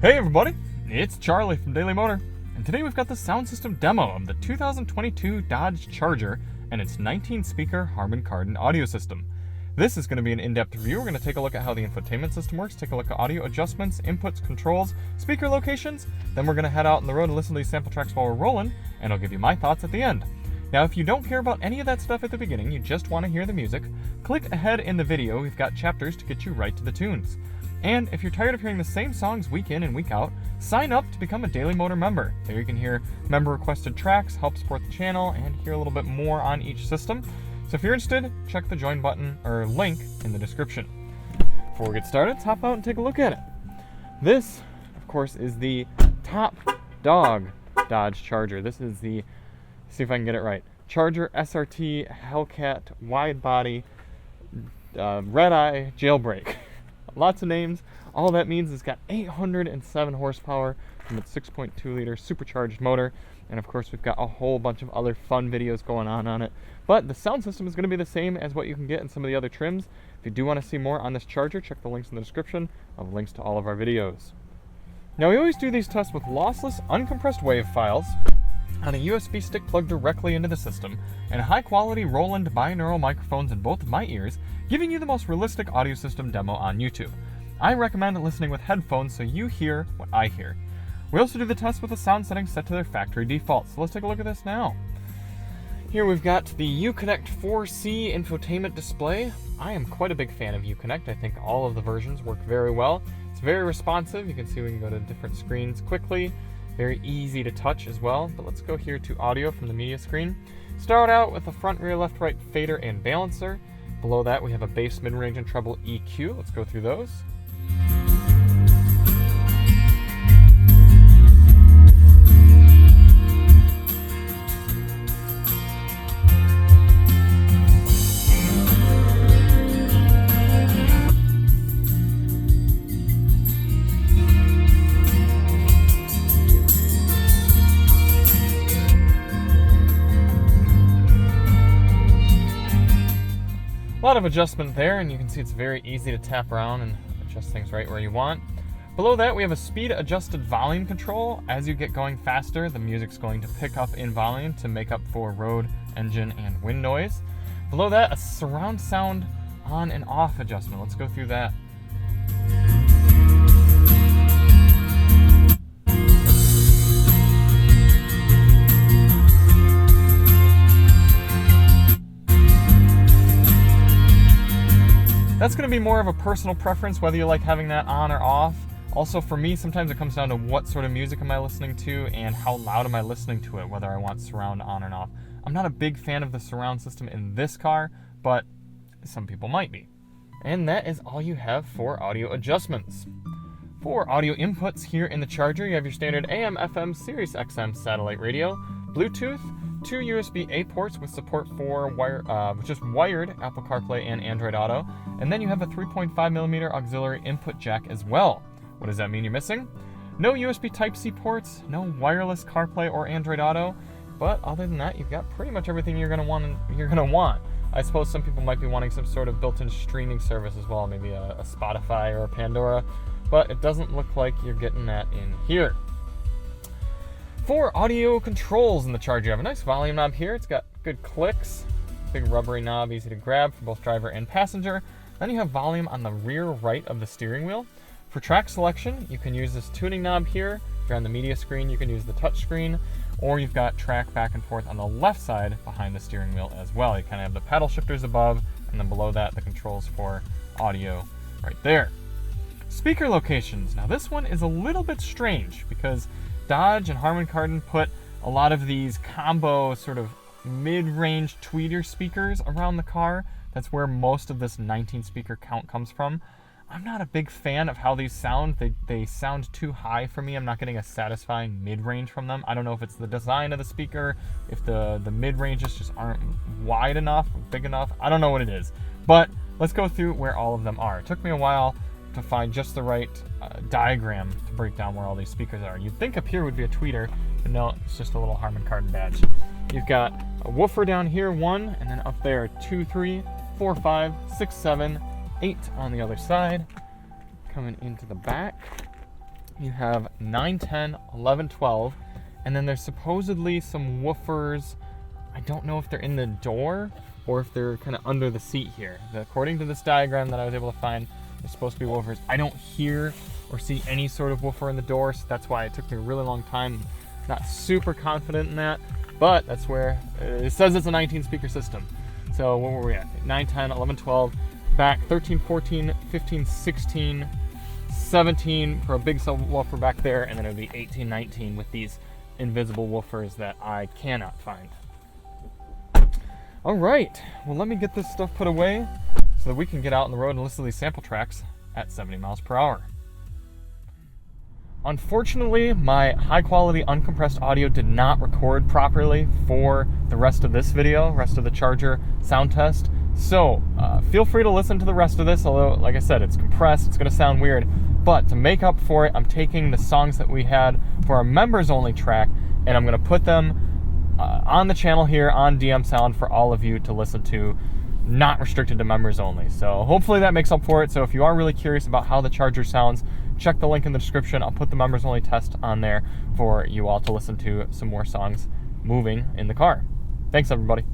Hey everybody, it's Charlie from Daily Motor, and today we've got the sound system demo of the 2022 Dodge Charger and its 19-speaker Harman Kardon audio system. This is going to be an in-depth review. We're going to take a look at how the infotainment system works, take a look at audio adjustments, inputs, controls, speaker locations, then we're going to head out on the road and listen to these sample tracks while we're rolling, and I'll give you my thoughts at the end. Now, if you don't care about any of that stuff at the beginning, you just want to hear the music, click ahead in the video. We've got chapters to get you right to the tunes. And if you're tired of hearing the same songs week in and week out, sign up to become a Daily Motor member. There you can hear member-requested tracks, help support the channel, and hear a little bit more on each system. So if you're interested, check the join button or link in the description. Before we get started, let's hop out and take a look at it. This, of course, is the top dog Dodge Charger. This is the, see if I can get it right, Charger SRT Hellcat wide body red eye jailbreak. Lots of names. All that means it's got 807 horsepower from its 6.2 liter supercharged motor, and of course we've got a whole bunch of other fun videos going on it. But the sound system is going to be the same as what you can get in some of the other trims. If you do want to see more on this Charger, check the links in the description of links to all of our videos. Now, we always do these tests with lossless uncompressed WAV files on a USB stick plugged directly into the system, and high-quality Roland binaural microphones in both of my ears, giving you the most realistic audio system demo on YouTube. I recommend listening with headphones so you hear what I hear. We also do the test with the sound settings set to their factory defaults, so let's take a look at this now. Here we've got the Uconnect 4C infotainment display. I am quite a big fan of Uconnect. I think all of the versions work very well. It's very responsive. You can see we can go to different screens quickly. Very easy to touch as well, but let's go here to audio from the media screen. Start out with the front, rear, left, right fader and balancer. Below that we have a bass, mid-range, and treble EQ. Let's go through those. A lot of adjustment there, and you can see it's very easy to tap around and adjust things right where you want. Below that, we have a speed adjusted volume control. As you get going faster, the music's going to pick up in volume to make up for road, engine, and wind noise. Below that, a surround sound on and off adjustment. Let's go through that. That's going to be more of a personal preference, whether you like having that on or off. Also, for me, sometimes it comes down to what sort of music am I listening to and how loud am I listening to it, whether I want surround on or off. I'm not a big fan of the surround system in this car, but some people might be. And that is all you have for audio adjustments. For audio inputs here in the Charger, you have your standard AM, FM, Sirius XM satellite radio, Bluetooth, 2 USB-A ports with support for just wired Apple CarPlay and Android Auto, and then you have a 3.5mm auxiliary input jack as well. What does that mean you're missing? No USB Type-C ports, no wireless CarPlay or Android Auto, but other than that, you've got pretty much everything you're gonna want. I suppose some people might be wanting some sort of built-in streaming service as well, maybe a Spotify or a Pandora, but it doesn't look like you're getting that in here. For audio controls in the Charger, you have a nice volume knob here. It's got good clicks, big rubbery knob, easy to grab for both driver and passenger. Then you have volume on the rear right of the steering wheel. For track selection, you can use this tuning knob here. If you're on the media screen, you can use the touch screen, or you've got track back and forth on the left side behind the steering wheel as well. You kind of have the paddle shifters above, and then below that, the controls for audio right there. Speaker locations. Now this one is a little bit strange because Dodge and Harman Kardon put a lot of these combo sort of mid-range tweeter speakers around the car. That's where most of this 19 speaker count comes from. I'm not a big fan of how these sound. They sound too high for me. I'm not getting a satisfying mid-range from them. I don't know if it's the design of the speaker, if the mid-ranges just aren't wide enough, big enough. I don't know what it is. But let's go through where all of them are. It took me a while to find just the right diagram to break down where all these speakers are. You'd think up here would be a tweeter, but no, it's just a little Harman Kardon badge. You've got a woofer down here, 1, and then up there 2, 3, 4, 5, 6, 7, 8 on the other side. Coming into the back, You have 9, 10, 11, 12, and then there's supposedly some woofers. I don't know if they're in the door or if they're kind of under the seat here. According to this diagram that I was able to find, there's supposed to be woofers. I don't hear or see any sort of woofer in the door, so that's why it took me a really long time. Not super confident in that, but that's where it says it's a 19 speaker system. So what were we at? 9, 10, 11, 12, back 13, 14, 15, 16, 17 for a big subwoofer back there, and then it would be 18, 19 with these invisible woofers that I cannot find. All right, well, let me get this stuff put away so that we can get out on the road and listen to these sample tracks at 70 miles per hour. Unfortunately, my high quality uncompressed audio did not record properly for the rest of this video, rest of the charger sound test. So feel free to listen to the rest of this, although, like I said, it's compressed, it's gonna sound weird. But to make up for it, I'm taking the songs that we had for our members only track, and I'm gonna put them on the channel here on DM Sound for all of you to listen to, not restricted to members only. So hopefully that makes up for it. So if you are really curious about how the charger sounds, check the link in the description. I'll put the members only test on there for you all to listen to some more songs moving in the car. Thanks, everybody.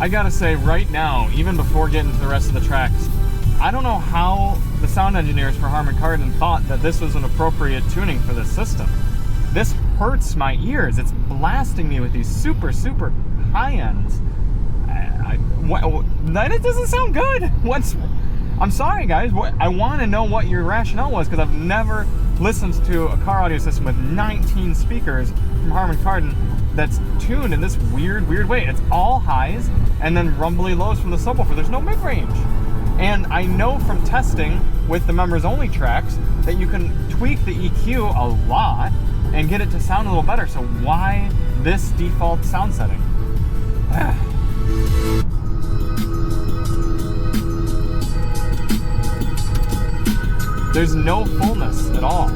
I gotta say, right now, even before getting to the rest of the tracks, I don't know how the sound engineers for Harman Kardon thought that this was an appropriate tuning for this system. This hurts my ears. It's blasting me with these super, super high ends. That doesn't sound good. I'm sorry, guys. I want to know what your rationale was, because I've never listened to a car audio system with 19 speakers from Harman Kardon that's tuned in this weird way. It's all highs and then rumbly lows from the subwoofer. There's no mid-range. And I know from testing with the members only tracks that you can tweak the EQ a lot and get it to sound a little better. So why this default sound setting? There's no fullness at all.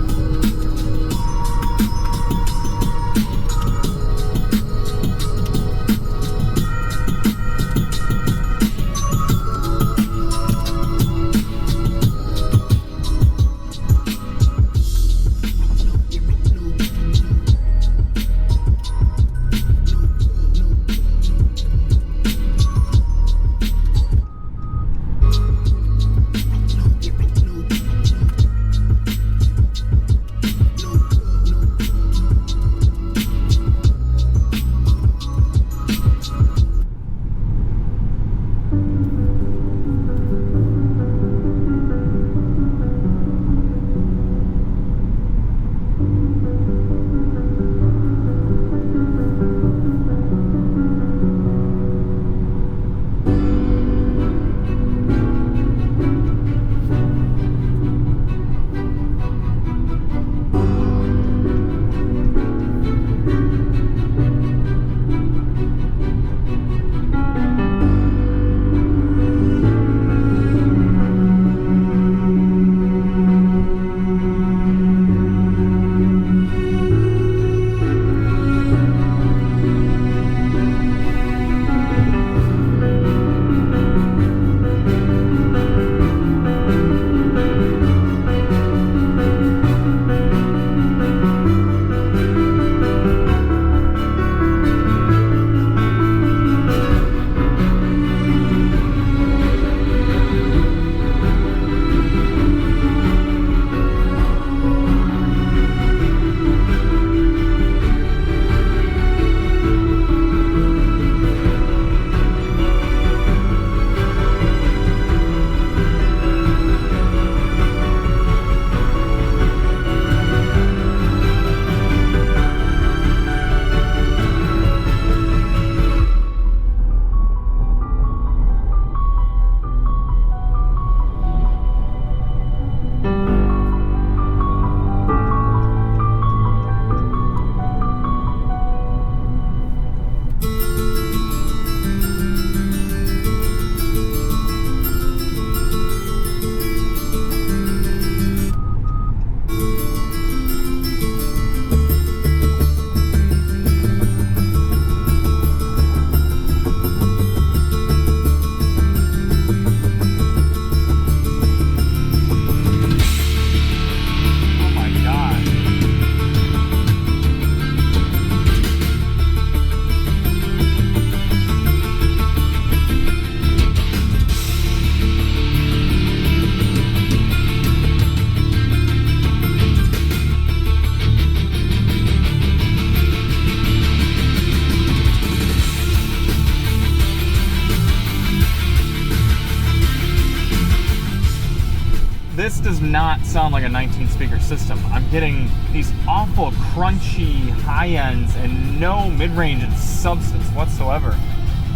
does not sound like a 19 speaker system. I'm getting these awful crunchy high ends and no mid-range and substance whatsoever.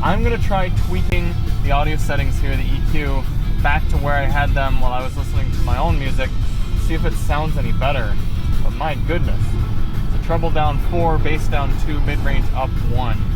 I'm gonna try tweaking the audio settings here, the EQ, back to where I had them while I was listening to my own music, see if it sounds any better. But my goodness, the treble down 4, bass down 2, mid-range up 1.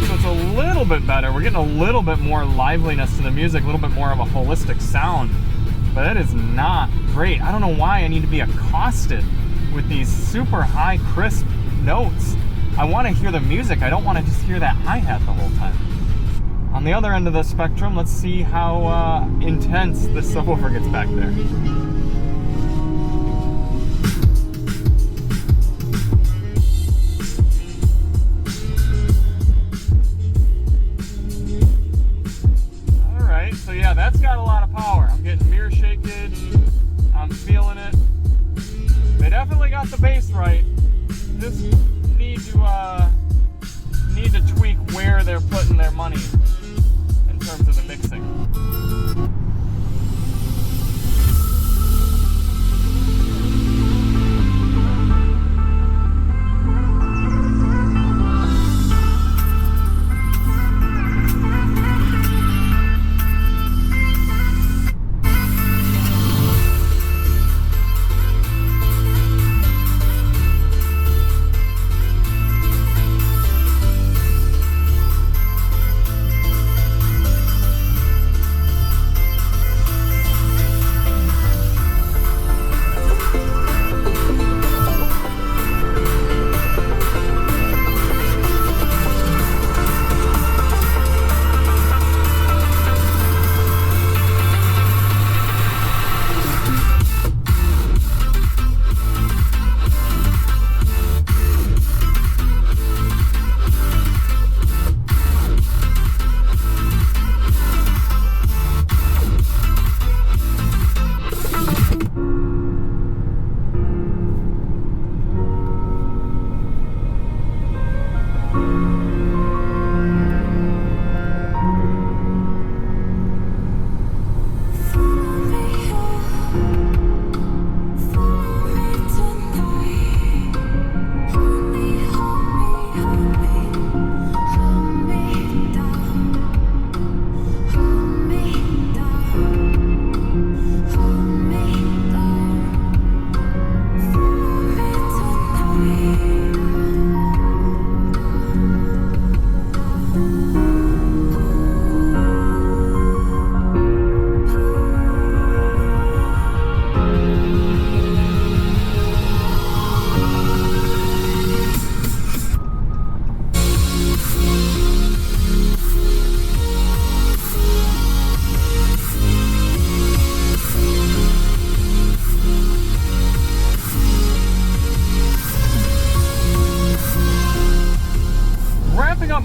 So it's a little bit better. We're getting a little bit more liveliness to the music, a little bit more of a holistic sound, but it is not great. I don't know why I need to be accosted with these super high, crisp notes. I want to hear the music. I don't want to just hear that hi-hat the whole time. On the other end of the spectrum, let's see how intense this subwoofer gets back there. So yeah, that's got a lot of power. I'm getting mirror shakage. I'm feeling it. They definitely got the bass right. Just need to tweak where they're putting their money in terms of the mixing.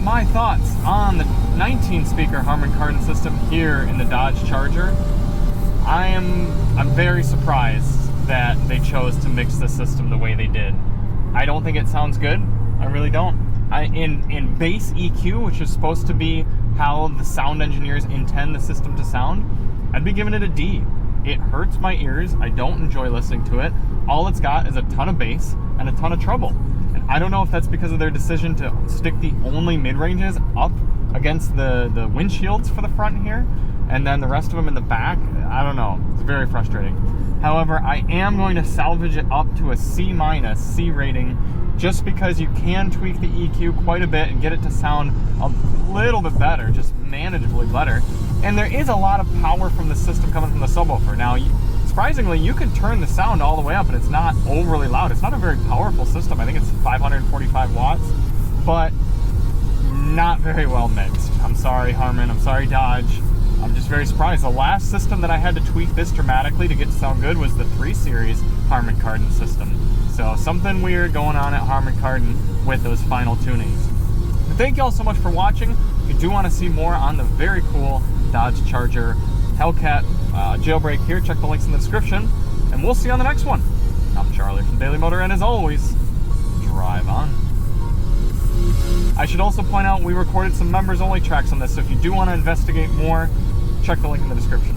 My thoughts on the 19 speaker Harman Kardon system here in the Dodge Charger. I'm very surprised that they chose to mix the system the way they did. I don't think it sounds good. I really don't. In bass EQ, which is supposed to be how the sound engineers intend the system to sound, I'd be giving it a D. It hurts my ears. I don't enjoy listening to it. All it's got is a ton of bass and a ton of treble. I don't know if that's because of their decision to stick the only mid-ranges up against the windshields for the front here, and then the rest of them in the back. I don't know. It's very frustrating. However, I am going to salvage it up to a C- C rating, just because you can tweak the EQ quite a bit and get it to sound a little bit better, just manageably better. And there is a lot of power from the system coming from the subwoofer. Now, surprisingly, you can turn the sound all the way up and it's not overly loud. It's not a very powerful system. I think it's 545 watts, but not very well mixed. I'm sorry, Harman. I'm sorry, Dodge. I'm just very surprised. The last system that I had to tweak this dramatically to get to sound good was the 3 Series Harman Kardon system. So something weird going on at Harman Kardon with those final tunings. But thank you all so much for watching. If you do want to see more on the very cool Dodge Charger, Hellcat jailbreak here. Check the links in the description, and we'll see you on the next one. I'm Charlie from Daily Motor, and as always, drive on. I should also point out we recorded some members-only tracks on this, so if you do want to investigate more, check the link in the description.